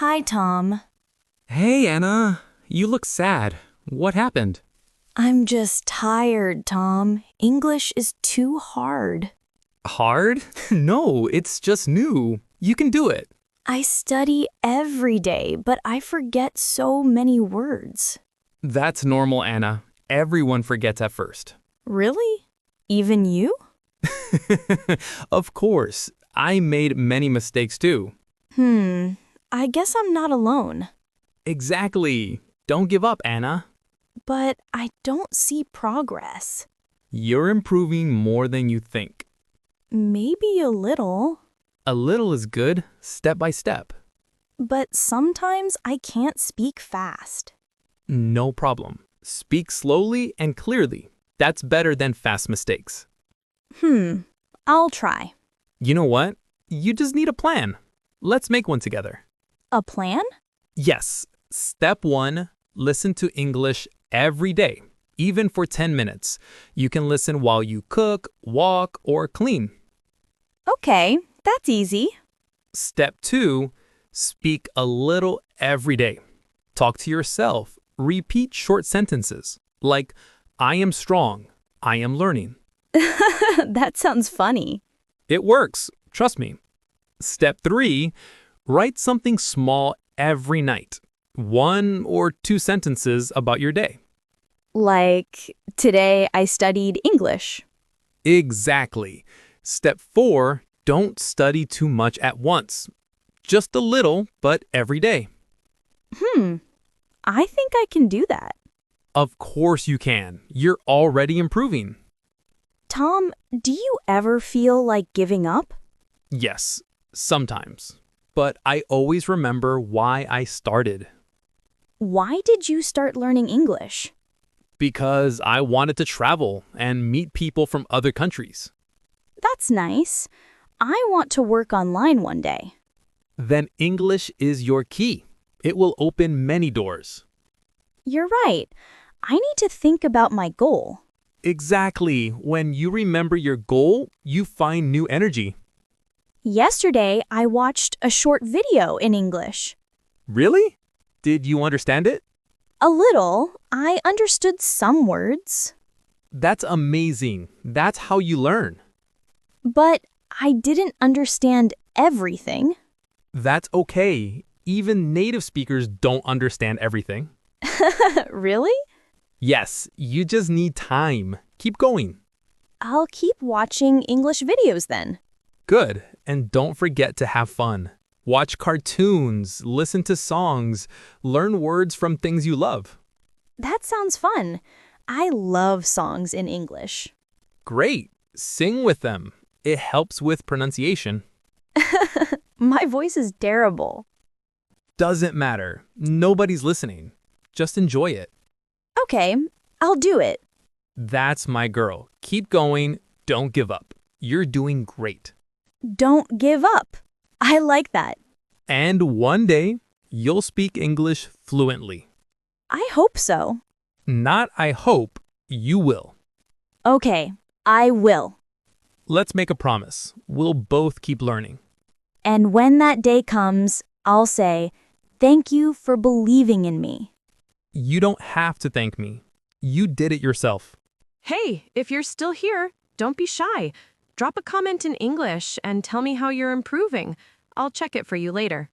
Hi, Tom. Hey, Anna. You look sad. What happened? I'm just tired, Tom. English is too hard. Hard? No, it's just new. You can do it. I study every day, but I forget so many words. That's normal, Anna. Everyone forgets at first. Really? Even you? Of course. I made many mistakes too. I guess I'm not alone. Exactly. Don't give up, Anna. But I don't see progress. You're improving more than you think. Maybe a little. A little is good, step by step. But sometimes I can't speak fast. No problem. Speak slowly and clearly. That's better than fast mistakes. I'll try. You know what? You just need a plan. Let's make one together. A plan? Yes. Step 1, listen to English every day, even for 10 minutes. You can listen while you cook, walk, or clean. Okay, that's easy. Step 2, speak a little every day. Talk to yourself. Repeat short sentences like, I am strong. I am learning. That sounds funny. It works. Trust me. Step 3, write something small every night. 1 or 2 sentences about your day. Like, today I studied English. Exactly. Step 4, don't study too much at once. Just a little, but every day. I think I can do that. Of course you can. You're already improving. Tom, do you ever feel like giving up? Yes, sometimes. But I always remember why I started. Why did you start learning English? Because I wanted to travel and meet people from other countries. That's nice. I want to work online one day. Then English is your key. It will open many doors. You're right. I need to think about my goal. Exactly. When you remember your goal, you find new energy. Yesterday, I watched a short video in English. Really? Did you understand it? A little. I understood some words. That's amazing. That's how you learn. But I didn't understand everything. That's okay. Even native speakers don't understand everything. Really? Yes, you just need time. Keep going. I'll keep watching English videos then. Good. And don't forget to have fun. Watch cartoons, listen to songs, learn words from things you love. That sounds fun. I love songs in English. Great. Sing with them. It helps with pronunciation. My voice is terrible. Doesn't matter. Nobody's listening. Just enjoy it. Okay, I'll do it. That's my girl. Keep going. Don't give up. You're doing great. Don't give up. I like that. And one day, you'll speak English fluently. I hope so. Not I hope, you will. Okay, I will. Let's make a promise. We'll both keep learning. And when that day comes, I'll say, thank you for believing in me. You don't have to thank me. You did it yourself. Hey, if you're still here, don't be shy. Drop a comment in English and tell me how you're improving. I'll check it for you later.